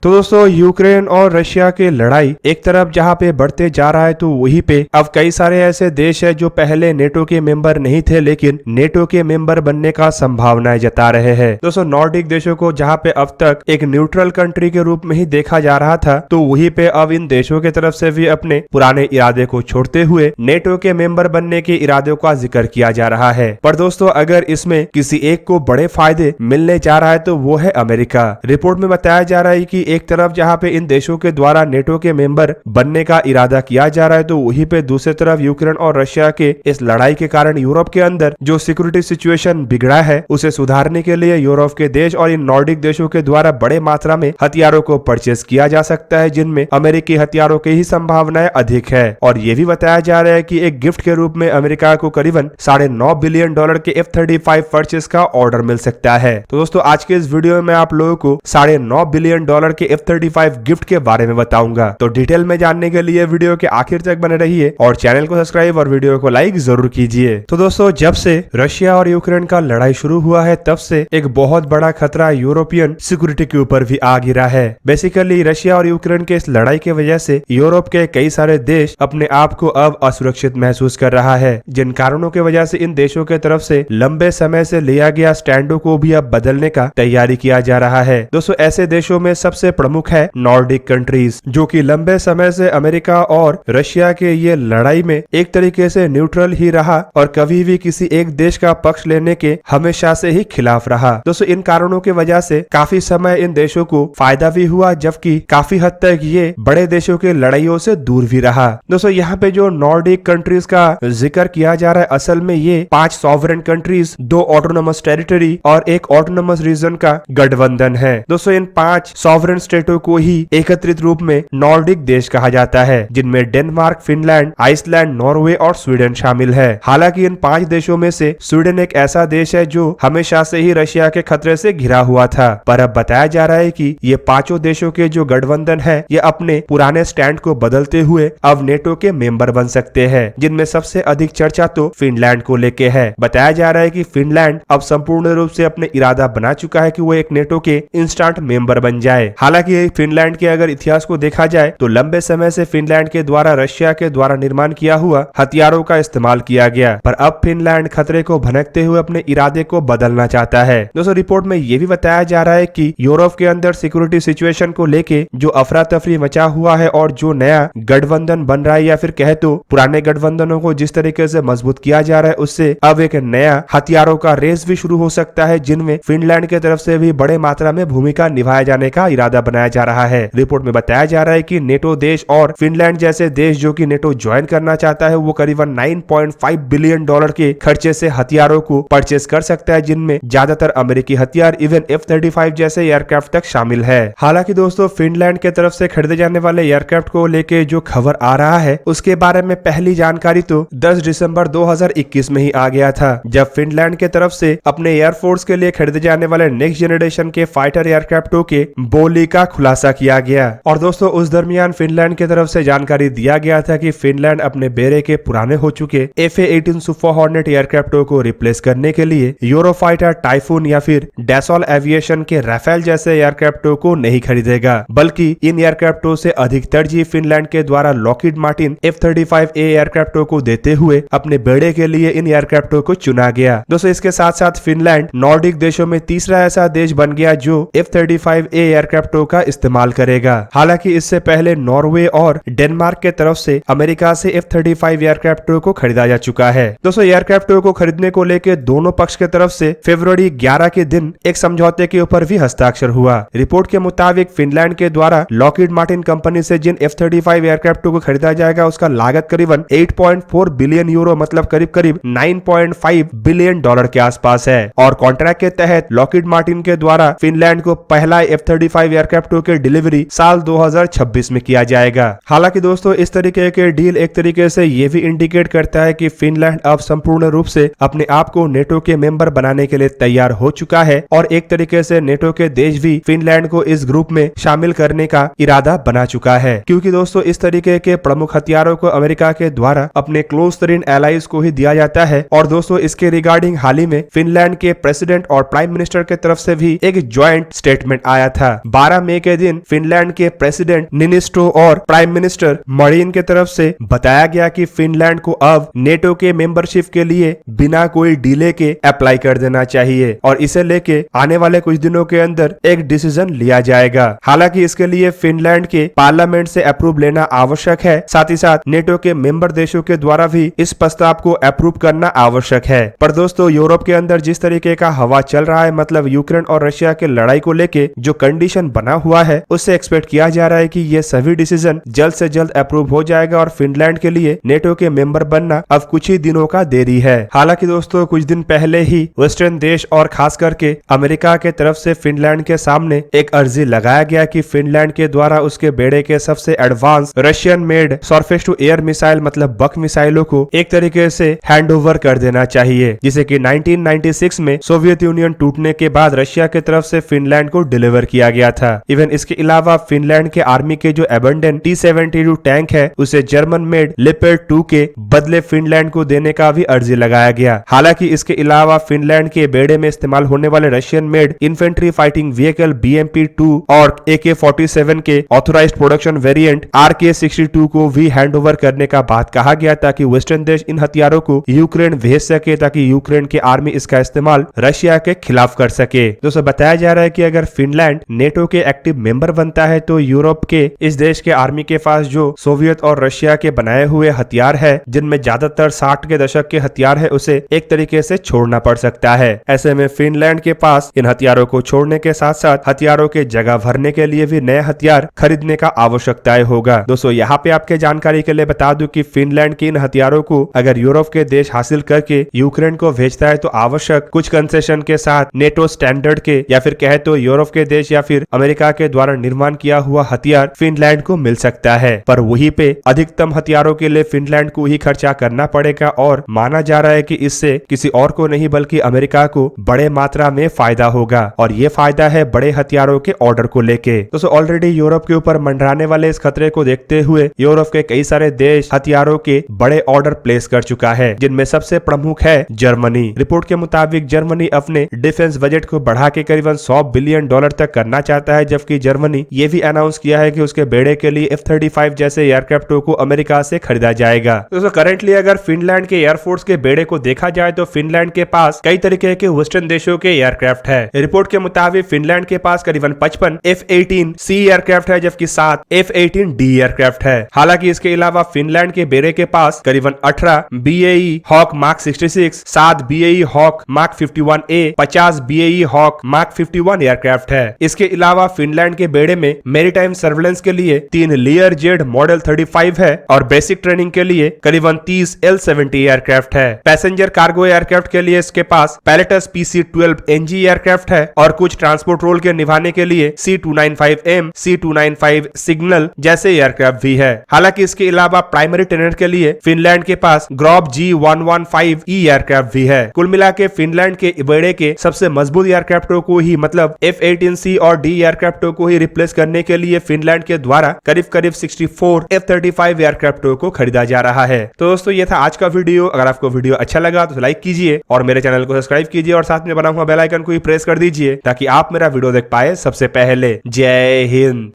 तो दोस्तों यूक्रेन और रशिया की लड़ाई एक तरफ जहां पे बढ़ते जा रहा है तो वहीं पे अब कई सारे ऐसे देश है जो पहले नेटो के मेंबर नहीं थे लेकिन नेटो के मेंबर बनने का संभावनाएं जता रहे हैं। दोस्तों नॉर्डिक देशों को जहां पे अब तक एक न्यूट्रल कंट्री के रूप में ही देखा जा रहा था तो वहीं पे अब इन देशों की तरफ से भी अपने पुराने इरादे को छोड़ते हुए नेटो के मेंबर बनने के इरादों का जिक्र किया जा रहा है। पर दोस्तों अगर इसमें किसी एक को बड़े फायदे मिलने जा रहा है तो वो है अमेरिका। रिपोर्ट में बताया जा रहा है कि एक तरफ जहां पे इन देशों के द्वारा नेटो के मेंबर बनने का इरादा किया जा रहा है तो वहीं पे दूसरी तरफ यूक्रेन और रशिया के इस लड़ाई के कारण यूरोप के अंदर जो सिक्योरिटी सिचुएशन बिगड़ा है उसे सुधारने के लिए यूरोप के देश और इन नॉर्डिक देशों के द्वारा बड़े मात्रा में हथियारों को परचेज किया जा सकता है जिनमें अमेरिकी हथियारों की ही संभावनाएं अधिक है। और ये भी बताया जा रहा है कि एक गिफ्ट के रूप में अमेरिका को करीबन $9.5 बिलियन के F-35 परचेज का ऑर्डर मिल सकता है। तो दोस्तों आज के इस वीडियो में मैं आप लोगों को $9.5 बिलियन के F-35 गिफ्ट के बारे में बताऊंगा। तो डिटेल में जानने के लिए वीडियो के आखिर तक बने रहिए और चैनल को सब्सक्राइब और वीडियो को लाइक जरूर कीजिए। तो दोस्तों जब से रशिया और यूक्रेन का लड़ाई शुरू हुआ है तब से एक बहुत बड़ा खतरा यूरोपियन सिक्योरिटी के ऊपर भी आ गिरा है। बेसिकली रशिया और यूक्रेन के इस लड़ाई की वजह से यूरोप के कई सारे देश अपने आप को अब असुरक्षित महसूस कर रहा है जिन कारणों की वजह से इन देशों के तरफ से लंबे समय से लिया गया स्टैंडों को भी अब बदलने का तैयारी किया जा रहा है। दोस्तों ऐसे देशों में सबसे प्रमुख है नॉर्डिक कंट्रीज जो कि लंबे समय से अमेरिका और रशिया के ये लड़ाई में एक तरीके से न्यूट्रल ही रहा और कभी भी किसी एक देश का पक्ष लेने के हमेशा से ही खिलाफ रहा। दोस्तों इन कारणों की वजह से काफी समय इन देशों को फायदा भी हुआ जबकि काफी हद तक ये बड़े देशों के लड़ाइयों से दूर भी रहा। दोस्तों यहाँ पे जो नॉर्डिक कंट्रीज का जिक्र किया जा रहा है असल में ये 5 सॉवरेन कंट्रीज, 2 ऑटोनोमस टेरिटरी और एक ऑटोनोमस रीजन का गठबंधन है। दोस्तों इन 5 सॉवरेन स्टेटों को ही एकत्रित रूप में नॉर्डिक देश कहा जाता है जिनमें डेनमार्क, फिनलैंड, आइसलैंड, नॉर्वे और स्वीडन शामिल है। हालांकि इन 5 देशों में से स्वीडन एक ऐसा देश है जो हमेशा से ही रशिया के खतरे से घिरा हुआ था पर अब बताया जा रहा है कि ये 5 देशों के जो गठबंधन है ये अपने पुराने स्टैंड को बदलते हुए अब नेटो के मेंबर बन सकते हैं जिनमें सबसे अधिक चर्चा तो फिनलैंड को लेके है। बताया जा रहा है कि फिनलैंड अब संपूर्ण रूप से अपने इरादा बना चुका है कि वो एक नेटो के इंस्टेंट मेंबर बन जाए। हालांकि फिनलैंड के अगर इतिहास को देखा जाए तो लंबे समय से फिनलैंड के द्वारा रशिया के द्वारा निर्माण किया हुआ हथियारों का इस्तेमाल किया गया पर अब फिनलैंड खतरे को भनकते हुए अपने इरादे को बदलना चाहता है। दोस्तों रिपोर्ट में ये भी बताया जा रहा है कि यूरोप के अंदर सिक्योरिटी सिचुएशन को लेके जो अफरा तफरी मचा हुआ है और जो नया गठबंधन बन रहा है या फिर कहे तो पुराने गठबंधनों को जिस तरीके से मजबूत किया जा रहा है उससे अब एक नया हथियारों का रेस भी शुरू हो सकता है जिनमें फिनलैंड की तरफ से भी बड़े मात्रा में भूमिका निभाया जाने का इरादा बनाया जा रहा है। रिपोर्ट में बताया जा रहा है कि नेटो देश और फिनलैंड जैसे देश जो कि नेटो ज्वाइन करना चाहता है वो करीबन $9.5 बिलियन के खर्चे से हथियारों को परचेज कर सकता है जिनमें ज्यादातर अमेरिकी हथियार इवन F-35 जैसे एयरक्राफ्ट तक शामिल है। हालांकि दोस्तों फिनलैंड के तरफ से खरीदे जाने वाले एयरक्राफ्ट को लेके जो खबर आ रहा है उसके बारे में पहली जानकारी तो 10 दिसंबर 2021 में ही आ गया था जब फिनलैंड के तरफ से अपने एयरफोर्स के लिए खरीदे जाने वाले नेक्स्ट जनरेशन के फाइटर एयरक्राफ्टों के बोली का खुलासा किया गया। और दोस्तों उस दरमियान फिनलैंड की तरफ से जानकारी दिया गया था कि फिनलैंड अपने बेड़े के पुराने हो चुके FA-18 सुपर हॉर्नेट एयरक्राफ्टों को रिप्लेस करने के लिए यूरोफाइटर, टाइफून या फिर डैसॉल एविएशन के राफेल जैसे एयरक्राफ्टों को नहीं खरीदेगा बल्कि इन एयरक्राफ्टों से अधिक तरजीह फिनलैंड के द्वारा लॉकहीड मार्टिन F-35A एयरक्राफ्टों को देते हुए अपने बेड़े के लिए इन एयरक्राफ्टों को चुना गया। दोस्तों इसके साथ साथ फिनलैंड नॉर्डिक देशों में तीसरा ऐसा देश बन गया जो F-35A एयरक्राफ्टों का इस्तेमाल करेगा। हालांकि इससे पहले नॉर्वे और डेनमार्क के तरफ से अमेरिका से F-35 एयरक्राफ्टों को खरीदा जा चुका है। दोस्तों एयरक्राफ्टों को खरीदने को लेकर दोनों पक्ष के तरफ से फरवरी 11 के दिन एक समझौते के ऊपर भी हस्ताक्षर हुआ। रिपोर्ट के मुताबिक फिनलैंड के द्वारा लॉकहीड मार्टिन कंपनी से जिन F-35 एयरक्राफ्टों को खरीदा जाएगा उसका लागत करीबन 8.4 बिलियन यूरो मतलब करीब 9.5 बिलियन डॉलर के आसपास है और कॉन्ट्रैक्ट के तहत लॉकहीड मार्टिन के द्वारा फिनलैंड को पहला F-35 एयरक्राफ्टों की डिलीवरी साल 2026 में किया जाएगा। हालांकि दोस्तों इस तरीके के डील एक तरीके से ये भी इंडिकेट करता है कि फिनलैंड अब संपूर्ण रूप से अपने आप को नेटो के मेंबर बनाने के लिए तैयार हो चुका है और एक तरीके से नेटो के देश भी फिनलैंड को इस ग्रुप में शामिल करने का इरादा बना चुका है क्योंकि दोस्तों इस तरीके के प्रमुख हथियारों को अमेरिका के द्वारा अपने क्लोज तरीन एलाइज को ही दिया जाता है। और दोस्तों इसके रिगार्डिंग हाल ही में फिनलैंड के प्रेसिडेंट और प्राइम मिनिस्टर के तरफ से भी एक ज्वाइंट स्टेटमेंट आया था। 12 18 मई के दिन फिनलैंड के प्रेसिडेंट निनिस्टो और प्राइम मिनिस्टर मरीन के तरफ से बताया गया कि फिनलैंड को अब नेटो के मेंबरशिप के लिए बिना कोई डिले के अप्लाई कर देना चाहिए और इसे लेके आने वाले कुछ दिनों के अंदर एक डिसीजन लिया जाएगा। हालांकि इसके लिए फिनलैंड के पार्लियामेंट से अप्रूव लेना आवश्यक है, साथ ही साथ नेटो के मेंबर देशों के द्वारा भी इस प्रस्ताव को अप्रूव करना आवश्यक है। पर दोस्तों, यूरोप के अंदर जिस तरीके का हवा चल रहा है, मतलब यूक्रेन और रशिया के लड़ाई को लेके जो कंडीशन बना हुआ है, उससे एक्सपेक्ट किया जा रहा है कि ये सभी डिसीजन जल्द से जल्द अप्रूव हो जाएगा और फिनलैंड के लिए नेटो के मेंबर बनना अब कुछ ही दिनों का देरी है। हालांकि दोस्तों, कुछ दिन पहले ही वेस्टर्न देश और खास करके अमेरिका के तरफ से फिनलैंड के सामने एक अर्जी लगाया गया कि फिनलैंड के द्वारा उसके बेड़े के सबसे advance Russian made surface to air missile मतलब बक मिसाइलों को एक तरीके से हैंडओवर कर देना चाहिए, जिसे कि 1996 में सोवियत यूनियन टूटने के बाद रशिया के तरफ से फिनलैंड को डिलीवर किया गया था। इवन इसके अलावा फिनलैंड के आर्मी के जो एबंडन T-72 टैंक है, उसे जर्मन मेड लेपर्ड 2 के बदले फिनलैंड को देने का भी अर्जी लगाया गया। हालांकि इसके अलावा फिनलैंड के बेड़े में इस्तेमाल होने वाले Russian made infantry fighting vehicle BMP-2 और AK-47 के ऑथोराइज्ड प्रोडक्शन वेरिएंट RK-62 को भी हैंडओवर करने का बात कहा गया, ताकि वेस्टर्न देश इन हथियारों को यूक्रेन भेज सके, ताकि यूक्रेन की आर्मी इसका इस्तेमाल रशिया के खिलाफ कर सके। दोस्तों, बताया जा रहा है कि अगर फिनलैंड नेटो के एक्टिव मेंबर बनता है तो यूरोप के इस देश के आर्मी के पास जो सोवियत और रशिया के बनाए हुए हथियार है, जिनमें ज्यादातर 60 के दशक के हथियार है, उसे एक तरीके से छोड़ना पड़ सकता है। ऐसे में फिनलैंड के पास इन हथियारों को छोड़ने के साथ साथ हथियारों के जगह भरने के लिए भी नए हथियार खरीदने का आवश्यकता होगा। दोस्तों, यहाँ पे आपके जानकारी के लिए बता दूं कि फिनलैंड के इन हथियारों को अगर यूरोप के देश हासिल करके यूक्रेन को भेजता है तो आवश्यक कुछ कंसेशन के साथ नेटो स्टैंडर्ड के या फिर कहे तो यूरोप के देश या फिर अमेरिका के द्वारा निर्माण किया हुआ हथियार फिनलैंड को मिल सकता है। पर वहीं पे अधिकतम हथियारों के लिए फिनलैंड को ही खर्चा करना पड़ेगा और माना जा रहा है कि इससे किसी और को नहीं बल्कि अमेरिका को बड़े मात्रा में फायदा होगा और ये फायदा है बड़े हथियारों के ऑर्डर को लेके। दोस्तों, ऑलरेडी यूरोप के ऊपर मंडराने वाले इस खतरे को देखते हुए यूरोप के कई सारे देश हथियारों के बड़े ऑर्डर प्लेस कर चुका है, जिनमें सबसे प्रमुख है जर्मनी। रिपोर्ट के मुताबिक जर्मनी अपने डिफेंस बजट को बढ़ा के करीबन $100 बिलियन तक करना चाहता है, जबकि जर्मनी ये भी अनाउंस किया है कि उसके बेड़े के लिए F-35 जैसे एयरक्राफ्टों को अमेरिका से खरीदा जाएगा। दोस्तों, करंटली अगर फिनलैंड के एयरफोर्स के बेड़े को देखा जाए तो फिनलैंड के पास कई तरीके के वेस्टर्न देशों के एयरक्राफ्ट है। रिपोर्ट के मुताबिक फिनलैंड के पास करीबन 55 F-18C एयरक्राफ्ट है, जबकि 7 F-18D एयरक्राफ्ट है। हालांकि इसके अलावा फिनलैंड के बेड़े के पास करीबन 18 BAE Hawk Mark 66, 7 BAE Hawk Mark 51A, 50 BAE Hawk Mark 51 aircraft है। इसके अलावा फिनलैंड के बेड़े में मैरीटाइम सर्वेलेंस के लिए 3 लियर जेड मॉडल 35 है और बेसिक ट्रेनिंग के लिए करीबन 30 L-70 एयरक्राफ्ट है। पैसेंजर कार्गो एयरक्राफ्ट के लिए इसके पास पैलेटस PC-12 NG एयरक्राफ्ट है और कुछ ट्रांसपोर्ट रोल के निभाने के लिए C-295M, C-295 सिग्नल जैसे एयरक्राफ्ट भी है। हालांकि इसके अलावा प्राइमरी ट्रेनर के लिए फिनलैंड के पास ग्रॉब G115E एयरक्राफ्ट भी है। कुल मिला के फिनलैंड के बेड़े के सबसे मजबूत एयरक्राफ्टों को ही मतलब F-18C और D एयरक्राफ्टों को ही रिप्लेस करने के लिए फिनलैंड के द्वारा करीब करीब 64 F-35 एयरक्राफ्टों को खरीदा जा रहा है। तो दोस्तों, ये था आज का वीडियो। अगर आपको वीडियो अच्छा लगा तो लाइक कीजिए और मेरे चैनल को सब्सक्राइब कीजिए और साथ में बना हुआ बेल आइकन को भी प्रेस कर दीजिए ताकि आप मेरा वीडियो देख पाए सबसे पहले। जय हिंद।